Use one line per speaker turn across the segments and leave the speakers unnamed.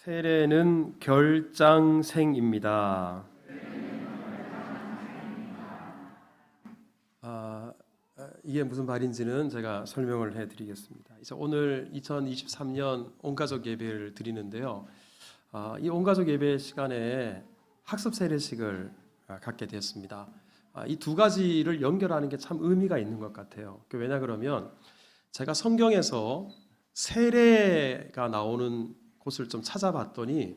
세례는 결장생입니다. 이게 무슨 말인지는 제가 설명을 해드리겠습니다. 이제 오늘 2023년 온가족 예배를 드리는데요. 이 온가족 예배 시간에 학습 세례식을 갖게 되었습니다. 이 두 가지를 연결하는 게 참 의미가 있는 것 같아요. 왜냐 그러면 제가 성경에서 세례가 나오는 곳을 좀 찾아봤더니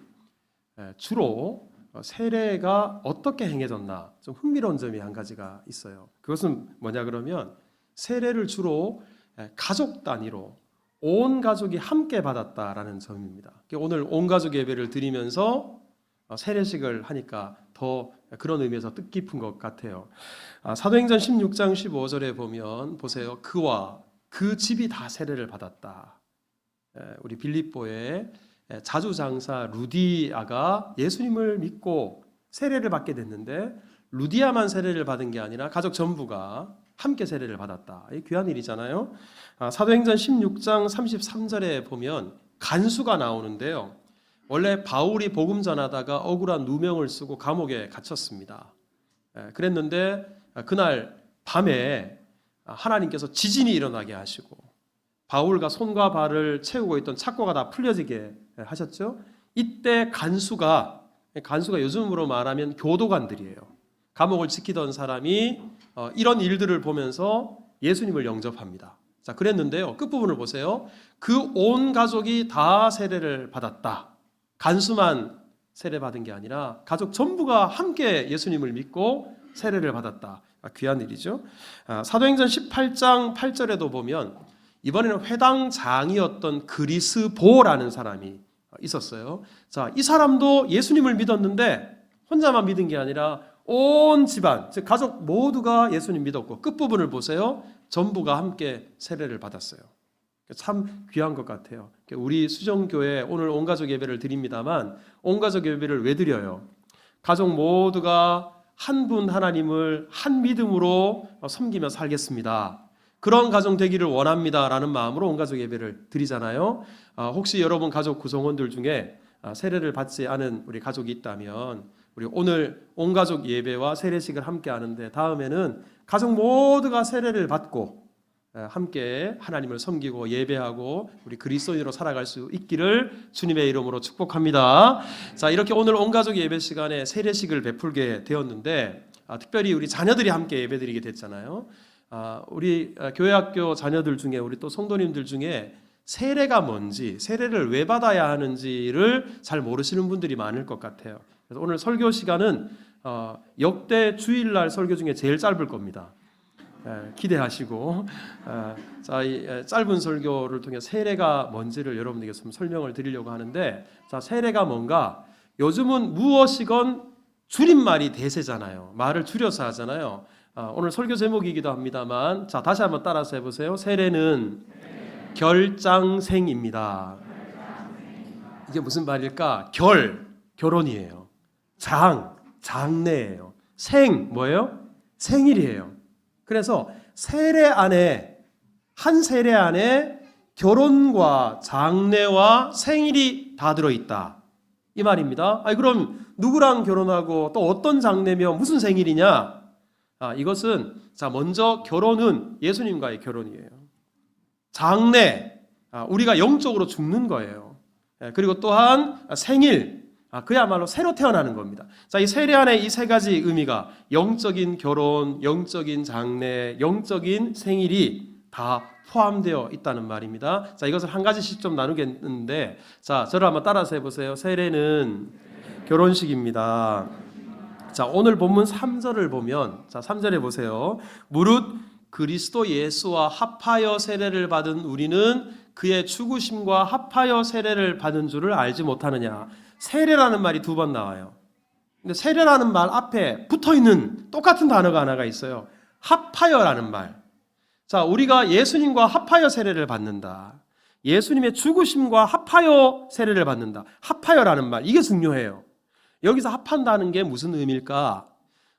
주로 세례가 어떻게 행해졌나 좀 흥미로운 점이 한 가지가 있어요. 그것은 뭐냐 그러면 세례를 주로 가족 단위로 온 가족이 함께 받았다라는 점입니다. 오늘 온 가족 예배를 드리면서 세례식을 하니까 더 그런 의미에서 뜻깊은 것 같아요. 사도행전 16장 15절에 보면 보세요. 그와 그 집이 다 세례를 받았다. 우리 빌립보의 자주장사 루디아가 예수님을 믿고 세례를 받게 됐는데 루디아만 세례를 받은 게 아니라 가족 전부가 함께 세례를 받았다. 이 귀한 일이잖아요. 사도행전 16장 33절에 보면 간수가 나오는데요. 원래 바울이 복음 전하다가 억울한 누명을 쓰고 감옥에 갇혔습니다. 그랬는데 그날 밤에 하나님께서 지진이 일어나게 하시고 바울과 손과 발을 채우고 있던 착고가 다 풀려지게 하셨죠. 이때 간수가 요즘으로 말하면 교도관들이에요. 감옥을 지키던 사람이 이런 일들을 보면서 예수님을 영접합니다. 자, 그랬는데요. 끝부분을 보세요. 그 온 가족이 다 세례를 받았다. 간수만 세례받은 게 아니라 가족 전부가 함께 예수님을 믿고 세례를 받았다. 귀한 일이죠. 사도행전 18장 8절에도 보면 이번에는 회당장이었던 그리스보라는 사람이 있었어요. 자, 이 사람도 예수님을 믿었는데 혼자만 믿은 게 아니라 온 집안, 즉 가족 모두가 예수님 믿었고 끝부분을 보세요. 전부가 함께 세례를 받았어요. 참 귀한 것 같아요. 우리 수정교회 오늘 온가족 예배를 드립니다만 온가족 예배를 왜 드려요? 가족 모두가 한 분 하나님을 한 믿음으로 섬기며 살겠습니다. 그런 가정 되기를 원합니다라는 마음으로 온가족 예배를 드리잖아요. 혹시 여러분 가족 구성원들 중에 세례를 받지 않은 우리 가족이 있다면 우리 오늘 온가족 예배와 세례식을 함께 하는데 다음에는 가족 모두가 세례를 받고 함께 하나님을 섬기고 예배하고 우리 그리스도인으로 살아갈 수 있기를 주님의 이름으로 축복합니다. 자, 이렇게 오늘 온가족 예배 시간에 세례식을 베풀게 되었는데 특별히 우리 자녀들이 함께 예배드리게 됐잖아요. 우리 교회학교 자녀들 중에 우리 또 성도님들 중에 세례가 뭔지, 세례를 왜 받아야 하는지를 잘 모르시는 분들이 많을 것 같아요. 그래서 오늘 설교 시간은 역대 주일날 설교 중에 제일 짧을 겁니다. 기대하시고 자, 이 짧은 설교를 통해 세례가 뭔지를 여러분에게 좀 설명을 드리려고 하는데, 자, 세례가 뭔가? 요즘은 무엇이건 줄임말이 대세잖아요. 말을 줄여서 하잖아요. 오늘 설교 제목이기도 합니다만, 자, 다시 한번 따라서 해보세요. 세례는 결장생입니다. 이게 무슨 말일까? 결혼이에요. 장례예요. 뭐예요? 생일이에요. 그래서 한 세례 안에 결혼과 장례와 생일이 다 들어있다. 이 말입니다. 그럼 누구랑 결혼하고 또 어떤 장례며 무슨 생일이냐? 이것은 먼저 결혼은 예수님과의 결혼이에요. 장례, 우리가 영적으로 죽는 거예요. 그리고 또한 생일, 그야말로 새로 태어나는 겁니다. 자, 이 세례 안에 이 세 가지 의미가 영적인 결혼, 영적인 장례, 영적인 생일이 다 포함되어 있다는 말입니다. 자, 이것을 한 가지씩 좀 나누겠는데, 자, 저를 한번 따라서 해보세요. 세례는 결혼식입니다. 자, 오늘 본문 3절을 보면, 자, 3절에 보세요. 무릇 그리스도 예수와 합하여 세례를 받은 우리는 그의 죽으심과 합하여 세례를 받은 줄을 알지 못하느냐. 세례라는 말이 두 번 나와요. 근데 세례라는 말 앞에 붙어있는 똑같은 단어가 하나가 있어요. 합하여라는 말. 자, 우리가 예수님과 합하여 세례를 받는다. 예수님의 죽으심과 합하여 세례를 받는다. 합하여라는 말, 이게 중요해요. 여기서 합한다는 게 무슨 의미일까?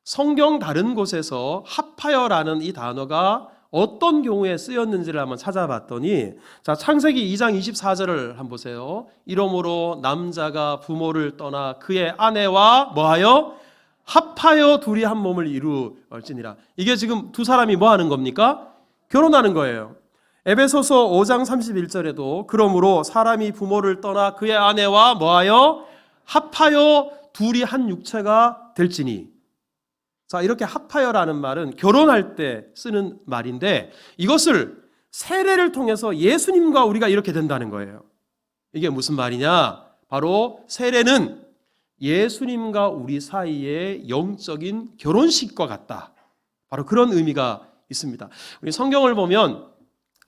성경 다른 곳에서 합하여라는 이 단어가 어떤 경우에 쓰였는지를 한번 찾아봤더니, 자, 창세기 2장 24절을 한번 보세요. 이러므로 남자가 부모를 떠나 그의 아내와 뭐하여? 합하여 둘이 한 몸을 이루었지니라. 이게 지금 두 사람이 뭐 하는 겁니까? 결혼하는 거예요. 에베소서 5장 31절에도 그러므로 사람이 부모를 떠나 그의 아내와 뭐하여? 합하여 둘이 한 육체가 될지니. 자, 이렇게 합하여라는 말은 결혼할 때 쓰는 말인데, 이것을 세례를 통해서 예수님과 우리가 이렇게 된다는 거예요. 이게 무슨 말이냐? 바로 세례는 예수님과 우리 사이의 영적인 결혼식과 같다. 바로 그런 의미가 있습니다. 우리 성경을 보면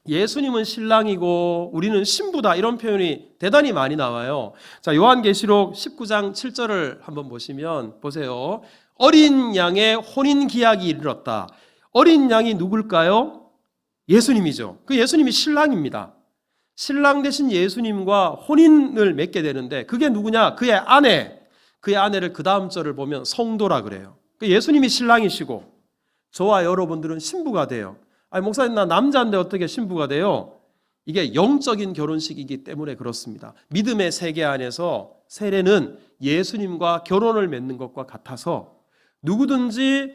예수님은 신랑이고 우리는 신부다, 이런 표현이 대단히 많이 나와요. 자, 요한계시록 19장 7절을 한번 보시면 보세요. 어린 양의 혼인 기약이 이르렀다. 어린 양이 누굴까요? 예수님이죠. 그 예수님이 신랑입니다. 신랑 되신 예수님과 혼인을 맺게 되는데, 그게 누구냐? 그의 아내. 그의 아내를 그 다음 절을 보면 성도라 그래요. 그 예수님이 신랑이시고 저와 여러분들은 신부가 돼요. 아니, 목사님, 나 남자인데 어떻게 신부가 돼요? 이게 영적인 결혼식이기 때문에 그렇습니다. 믿음의 세계 안에서 세례는 예수님과 결혼을 맺는 것과 같아서 누구든지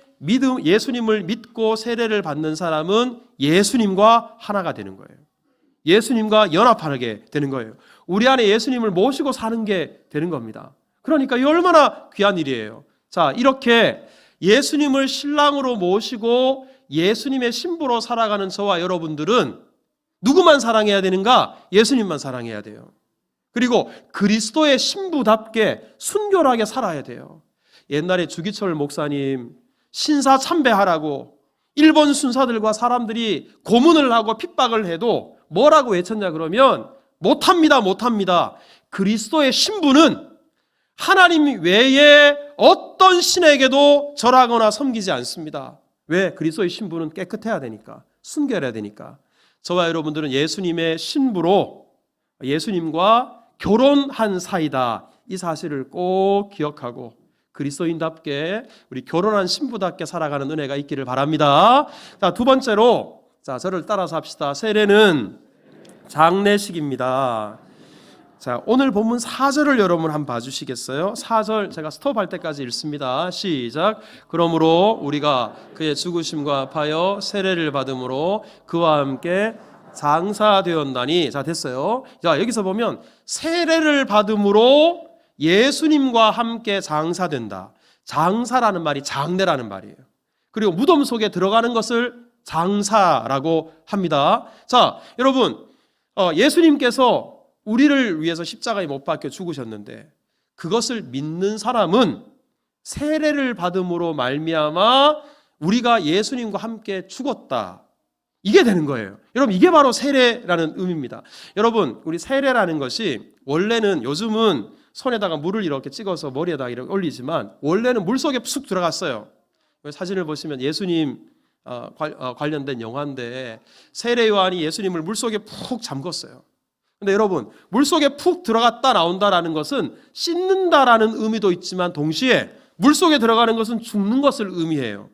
예수님을 믿고 세례를 받는 사람은 예수님과 하나가 되는 거예요. 예수님과 연합하게 되는 거예요. 우리 안에 예수님을 모시고 사는 게 되는 겁니다. 그러니까 이 얼마나 귀한 일이에요. 자, 이렇게 예수님을 신랑으로 모시고 예수님의 신부로 살아가는 저와 여러분들은 누구만 사랑해야 되는가? 예수님만 사랑해야 돼요. 그리고 그리스도의 신부답게 순결하게 살아야 돼요. 옛날에 주기철 목사님 신사 참배하라고 일본 순사들과 사람들이 고문을 하고 핍박을 해도 뭐라고 외쳤냐 그러면 못합니다, 못합니다. 그리스도의 신부는 하나님 외에 어떤 신에게도 절하거나 섬기지 않습니다. 왜? 그리스도의 신부는 깨끗해야 되니까, 순결해야 되니까. 저와 여러분들은 예수님의 신부로 예수님과 결혼한 사이다, 이 사실을 꼭 기억하고 그리스도인답게 우리 결혼한 신부답게 살아가는 은혜가 있기를 바랍니다. 자, 두 번째로, 자, 저를 따라서 합시다. 세례는 장례식입니다. 자, 오늘 본문 4절을 여러분 한번 봐주시겠어요? 4절 제가 스톱할 때까지 읽습니다. 시작. 그러므로 우리가 그의 죽으심과 합하여 세례를 받음으로 그와 함께 장사되었나니. 자, 됐어요. 자, 여기서 보면 세례를 받음으로 예수님과 함께 장사된다. 장사라는 말이 장례라는 말이에요. 그리고 무덤 속에 들어가는 것을 장사라고 합니다. 자, 여러분, 예수님께서 우리를 위해서 십자가에 못 박혀 죽으셨는데, 그것을 믿는 사람은 세례를 받음으로 말미암아 우리가 예수님과 함께 죽었다, 이게 되는 거예요. 여러분, 이게 바로 세례라는 의미입니다. 여러분, 우리 세례라는 것이 원래는, 요즘은 손에다가 물을 이렇게 찍어서 머리에다가 이렇게 올리지만 원래는 물속에 쑥 들어갔어요. 사진을 보시면 예수님 관련된 영화인데 세례 요한이 예수님을 물속에 푹 잠궜어요. 근데 여러분, 물속에 푹 들어갔다 나온다라는 것은 씻는다라는 의미도 있지만 동시에 물속에 들어가는 것은 죽는 것을 의미해요.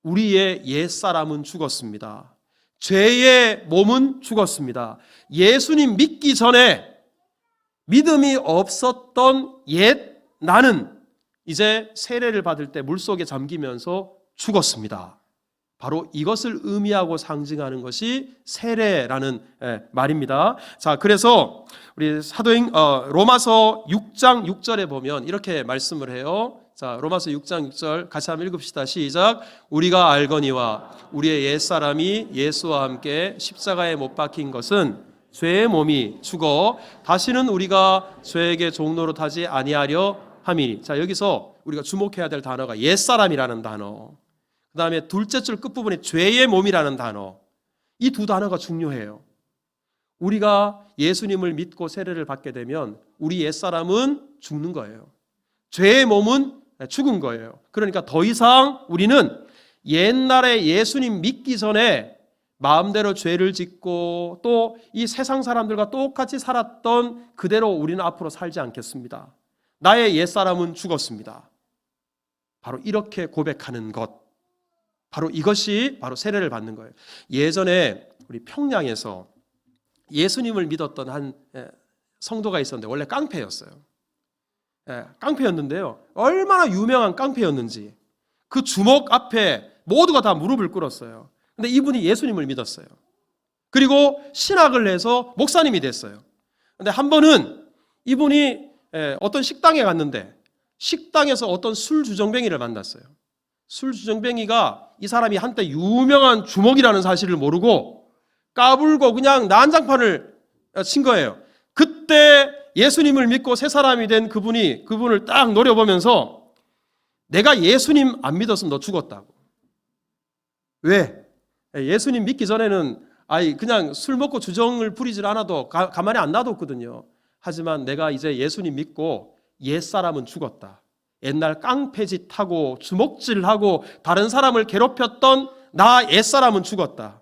우리의 옛사람은 죽었습니다. 죄의 몸은 죽었습니다. 예수님 믿기 전에 믿음이 없었던 옛 나는 이제 세례를 받을 때 물속에 잠기면서 죽었습니다. 바로 이것을 의미하고 상징하는 것이 세례라는 말입니다. 자, 그래서 우리 사도행 로마서 6장 6절에 보면 이렇게 말씀을 해요. 자, 로마서 6장 6절 같이 한번 읽읍시다. 시작. 우리가 알거니와 우리의 옛사람이 예수와 함께 십자가에 못 박힌 것은 죄의 몸이 죽어 다시는 우리가 죄에게 종노릇 하지 아니하려 함이니. 자, 여기서 우리가 주목해야 될 단어가 옛사람이라는 단어, 그 다음에 둘째 줄 끝부분에 죄의 몸이라는 단어, 이 두 단어가 중요해요. 우리가 예수님을 믿고 세례를 받게 되면 우리 옛사람은 죽는 거예요. 죄의 몸은 죽은 거예요. 그러니까 더 이상 우리는 옛날에 예수님 믿기 전에 마음대로 죄를 짓고 또 이 세상 사람들과 똑같이 살았던 그대로 우리는 앞으로 살지 않겠습니다. 나의 옛사람은 죽었습니다. 바로 이렇게 고백하는 것, 바로 이것이 바로 세례를 받는 거예요. 예전에 우리 평양에서 예수님을 믿었던 한 성도가 있었는데 원래 깡패였어요. 깡패였는데요. 얼마나 유명한 깡패였는지 그 주먹 앞에 모두가 다 무릎을 꿇었어요. 근데 이분이 예수님을 믿었어요. 그리고 신학을 해서 목사님이 됐어요. 근데 한 번은 이분이 어떤 식당에 갔는데 식당에서 어떤 술주정뱅이를 만났어요. 술주정뱅이가 이 사람이 한때 유명한 주먹이라는 사실을 모르고 까불고 그냥 난장판을 친 거예요. 그때 예수님을 믿고 새 사람이 된 그분이 그분을 딱 노려보면서 내가 예수님 안 믿었으면 너 죽었다고. 왜? 예수님 믿기 전에는 그냥 술 먹고 주정을 부리질 않아도 가만히 안 놔뒀거든요. 하지만 내가 이제 예수님 믿고 옛사람은 죽었다. 옛날 깡패짓 하고 주먹질하고 다른 사람을 괴롭혔던 나 옛사람은 죽었다.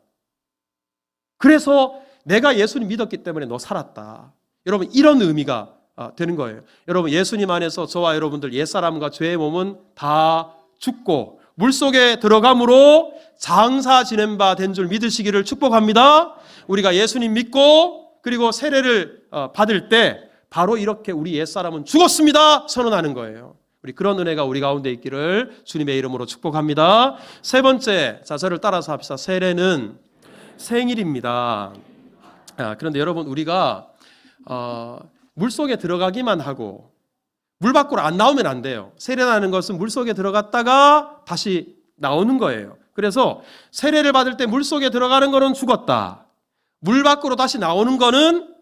그래서 내가 예수님 믿었기 때문에 너 살았다. 여러분 이런 의미가 되는 거예요. 여러분 예수님 안에서 저와 여러분들 옛사람과 죄의 몸은 다 죽고 물속에 들어감으로 장사 지낸 바 된 줄 믿으시기를 축복합니다. 우리가 예수님 믿고 그리고 세례를 받을 때 바로 이렇게 우리 옛사람은 죽었습니다 선언하는 거예요. 우리 그런 은혜가 우리 가운데 있기를 주님의 이름으로 축복합니다. 세 번째, 자 저를 따라서 합시다. 세례는 생일입니다. 그런데 여러분 우리가 물속에 들어가기만 하고 물 밖으로 안 나오면 안 돼요. 세례라는 것은 물속에 들어갔다가 다시 나오는 거예요. 그래서 세례를 받을 때 물속에 들어가는 거는 죽었다. 물 밖으로 다시 나오는 거는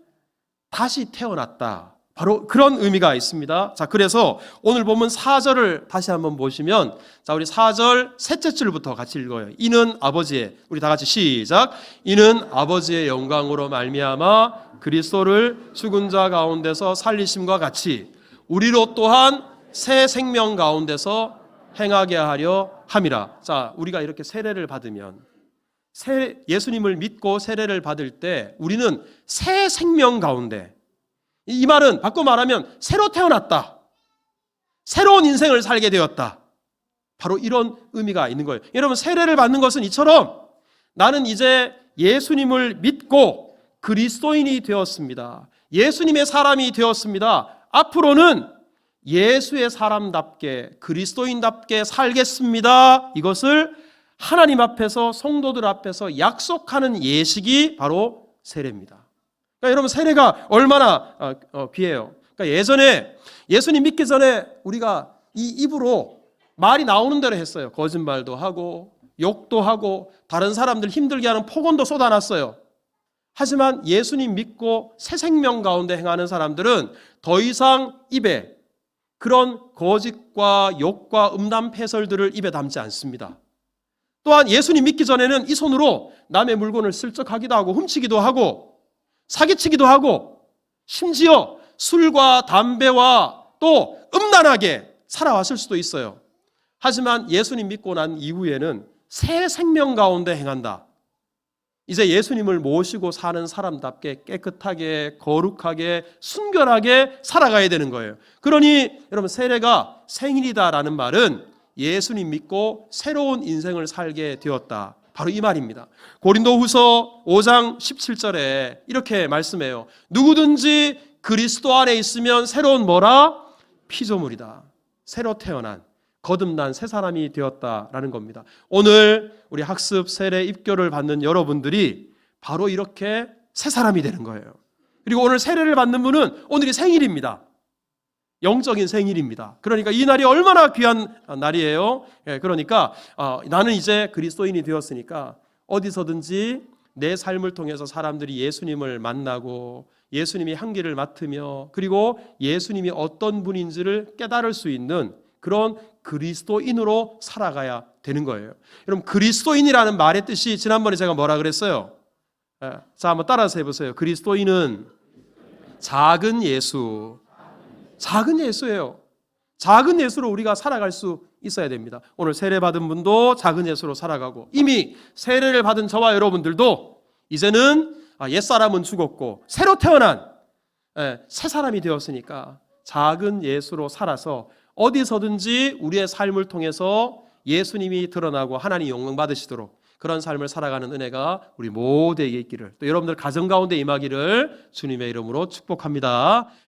다시 태어났다. 바로 그런 의미가 있습니다. 자, 그래서 오늘 본문 4절을 다시 한번 보시면 자, 우리 4절 셋째 줄부터 같이 읽어요. 이는 아버지의, 우리 다 같이 시작. 이는 아버지의 영광으로 말미암아 그리스도를 죽은 자 가운데서 살리심과 같이 우리로 또한 새 생명 가운데서 행하게 하려 함이라. 자, 우리가 이렇게 세례를 받으면 예수님을 믿고 세례를 받을 때 우리는 새 생명 가운데, 이 말은 바꿔 말하면 새로 태어났다. 새로운 인생을 살게 되었다. 바로 이런 의미가 있는 거예요. 여러분 세례를 받는 것은 이처럼 나는 이제 예수님을 믿고 그리스도인이 되었습니다. 예수님의 사람이 되었습니다. 앞으로는 예수의 사람답게 그리스도인답게 살겠습니다. 이것을 하나님 앞에서 성도들 앞에서 약속하는 예식이 바로 세례입니다. 그러니까 여러분 세례가 얼마나 귀해요. 그러니까 예전에 예수님 믿기 전에 우리가 이 입으로 말이 나오는 대로 했어요. 거짓말도 하고 욕도 하고 다른 사람들 힘들게 하는 폭언도 쏟아놨어요. 하지만 예수님 믿고 새 생명 가운데 행하는 사람들은 더 이상 입에 그런 거짓과 욕과 음란 패설들을 입에 담지 않습니다. 또한 예수님 믿기 전에는 이 손으로 남의 물건을 슬쩍 하기도 하고 훔치기도 하고 사기치기도 하고 심지어 술과 담배와 또 음란하게 살아왔을 수도 있어요. 하지만 예수님 믿고 난 이후에는 새 생명 가운데 행한다. 이제 예수님을 모시고 사는 사람답게 깨끗하게 거룩하게 순결하게 살아가야 되는 거예요. 그러니 여러분 세례가 생일이다라는 말은 예수님 믿고 새로운 인생을 살게 되었다. 바로 이 말입니다. 고린도후서 5장 17절에 이렇게 말씀해요. 누구든지 그리스도 안에 있으면 새로운 뭐라? 피조물이다. 새로 태어난 거듭난 새 사람이 되었다라는 겁니다. 오늘 우리 학습 세례 입교를 받는 여러분들이 바로 이렇게 새 사람이 되는 거예요. 그리고 오늘 세례를 받는 분은 오늘이 생일입니다. 영적인 생일입니다. 그러니까 이 날이 얼마나 귀한 날이에요. 그러니까 나는 이제 그리스도인이 되었으니까 어디서든지 내 삶을 통해서 사람들이 예수님을 만나고 예수님의 향기를 맡으며 그리고 예수님이 어떤 분인지를 깨달을 수 있는 그런 그리스도인으로 살아가야 되는 거예요. 여러분 그리스도인이라는 말의 뜻이 지난번에 제가 뭐라 그랬어요? 자 한번 따라서 해보세요. 그리스도인은 작은 예수. 작은 예수예요. 작은 예수로 우리가 살아갈 수 있어야 됩니다. 오늘 세례 받은 분도 작은 예수로 살아가고 이미 세례를 받은 저와 여러분들도 이제는 옛사람은 죽었고 새로 태어난 새 사람이 되었으니까 작은 예수로 살아서 어디서든지 우리의 삶을 통해서 예수님이 드러나고 하나님 영광 받으시도록 그런 삶을 살아가는 은혜가 우리 모두에게 있기를, 또 여러분들 가정 가운데 임하기를 주님의 이름으로 축복합니다.